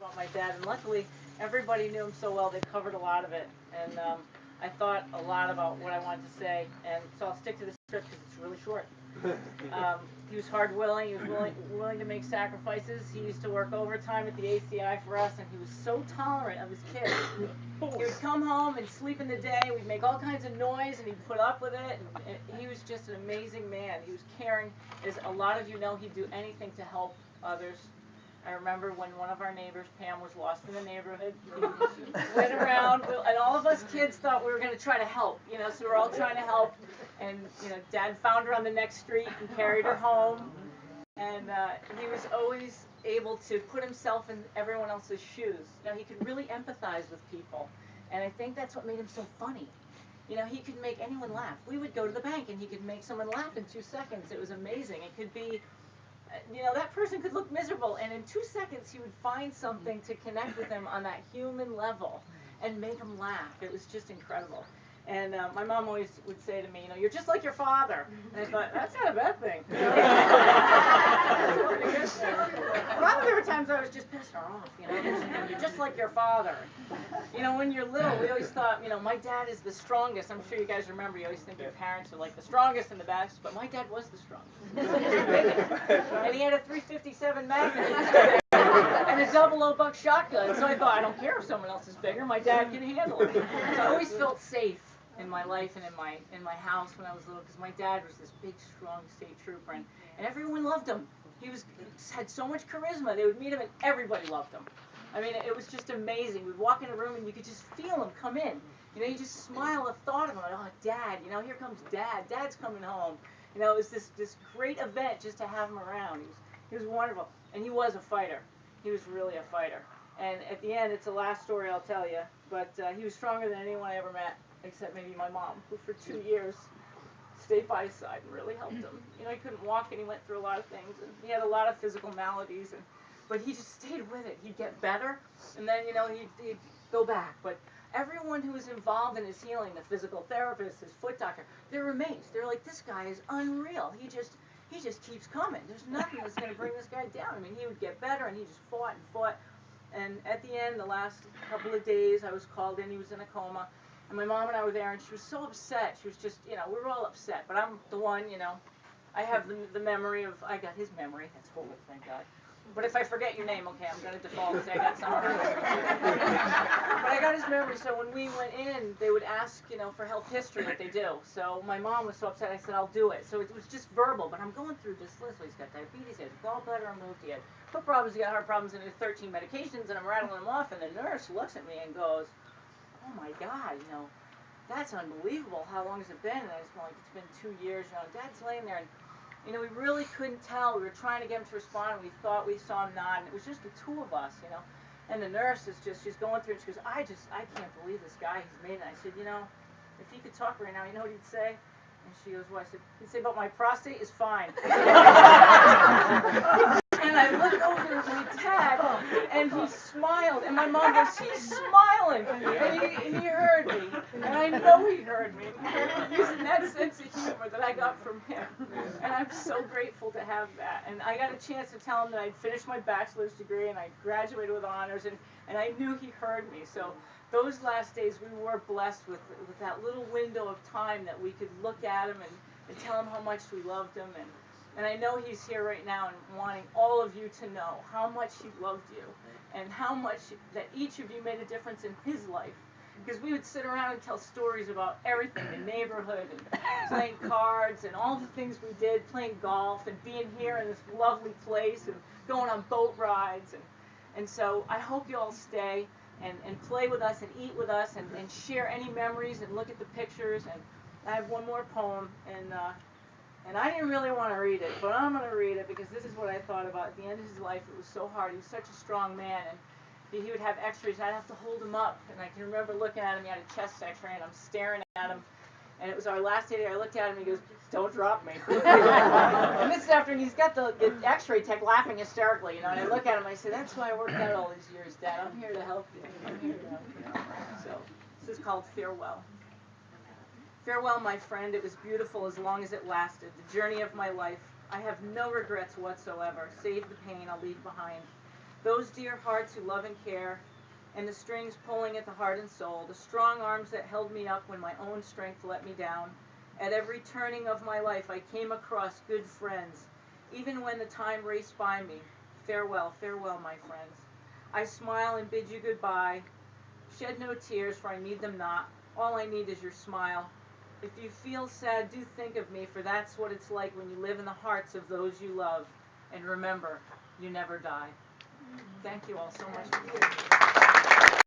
about my dad, and luckily everybody knew him so well they covered a lot of it. And I thought a lot about what I wanted to say, and so I'll stick to the script because it's really short. He was hard willing. He was willing to make sacrifices. He used to work overtime at the ACI for us, and he was so tolerant of his kids. He would come home and sleep in the day. We'd make all kinds of noise, and he'd put up with it. And he was just an amazing man. He was caring. As a lot of you know, he'd do anything to help others. I remember when one of our neighbors, Pam, was lost in the neighborhood. He went around, and all of us kids thought we were going to try to help, so we're all trying to help. And, Dad found her on the next street and carried her home. And he was always able to put himself in everyone else's shoes. He could really empathize with people. And I think that's what made him so funny. He could make anyone laugh. We would go to the bank, and he could make someone laugh in 2 seconds. It was amazing. It could be that person could look miserable, and in 2 seconds he would find something to connect with them on that human level and make them laugh. It was just incredible. And my mom always would say to me, you're just like your father. And I thought, that's not a bad thing. That's a pretty good thing. A lot of there were times I was just pissed her off. You're just like your father. When you're little, we always thought, my dad is the strongest. I'm sure you guys remember, you always think your parents are like the strongest and the best, but my dad was the strongest. And he had a 357 Magnum and a 00 buck shotgun. So I thought, I don't care if someone else is bigger, my dad can handle it. So I always felt safe in my life and in my house when I was little, because my dad was this big, strong state trooper, and everyone loved him. He had so much charisma. They would meet him, and everybody loved him. I mean, it was just amazing. We'd walk in a room, and you could just feel him come in. You just smile at thought of him. Like, oh, Dad, here comes Dad. Dad's coming home. It was this great event just to have him around. He was wonderful, and he was a fighter. He was really a fighter. And at the end, it's the last story I'll tell you, but he was stronger than anyone I ever met, except maybe my mom, who for 2 years stayed by his side and really helped him. He couldn't walk, and he went through a lot of things, and he had a lot of physical maladies, but he just stayed with it. He'd get better, and then, he'd go back. But everyone who was involved in his healing, the physical therapist, his foot doctor, they're amazed. They're like, this guy is unreal. He just keeps coming. There's nothing that's going to bring this guy down. I mean, he would get better, and he just fought and fought. And at the end, the last couple of days, I was called in. He was in a coma. And my mom and I were there, and she was so upset. She was just, we were all upset. But I'm the one, I have the memory of, I got his memory. That's full, thank God. But if I forget your name, okay, I'm going to default and say I got something. But I got his memory, so when we went in, they would ask, for health history, what they do. So my mom was so upset, I said, I'll do it. So it was just verbal, but I'm going through this list. So he's got diabetes, he has gallbladder removed, he had foot problems, he got heart problems, and he has 13 medications, and I'm rattling them off, and the nurse looks at me and goes, oh my God, that's unbelievable. How long has it been? And I just went, like, it's been 2 years. Dad's laying there, and we really couldn't tell. We were trying to get him to respond, and we thought we saw him nod, and it was just the two of us, And the nurse is she's going through it. She goes, I can't believe this guy he's made it. I said, if he could talk right now, you know what he'd say? And she goes, what? I said, he'd say, but my prostate is fine. And I looked over at my dad, and he smiled, and my mom goes, he's smiling, and he heard me, and I know he heard me. He using that sense of humor that I got from him, and I'm so grateful to have that. And I got a chance to tell him that I'd finished my bachelor's degree, and I graduated with honors, and I knew he heard me. So those last days, we were blessed with that little window of time that we could look at him and tell him how much we loved him. And I know he's here right now and wanting all of you to know how much he loved you and how much that each of you made a difference in his life. Because we would sit around and tell stories about everything, the neighborhood, and playing cards, and all the things we did, playing golf, and being here in this lovely place, and going on boat rides. And so I hope you all stay and play with us and eat with us and share any memories and look at the pictures. And I have one more poem, and I didn't really want to read it, but I'm going to read it because this is what I thought about. At the end of his life, it was so hard. He was such a strong man, and he would have x-rays. I'd have to hold him up, and I can remember looking at him. He had a chest x-ray, and I'm staring at him. And it was our last day there. I looked at him, and he goes, don't drop me. And this is after, and he's got the x-ray tech laughing hysterically, And I look at him, and I say, that's why I worked out all these years, Dad. I'm here to help you. I'm here to help you. So this is called Farewell. Farewell, my friend. It was beautiful as long as it lasted. The journey of my life. I have no regrets whatsoever, save the pain I'll leave behind. those dear hearts who love and care, and the strings pulling at the heart and soul, the strong arms that held me up when my own strength let me down. At every turning of my life I came across good friends, even when the time raced by me. Farewell, farewell, my friends. I smile and bid you goodbye. Shed no tears, for I need them not. All I need is your smile. If you feel sad, do think of me, for that's what it's like when you live in the hearts of those you love. And remember, you never die. Thank you all so much.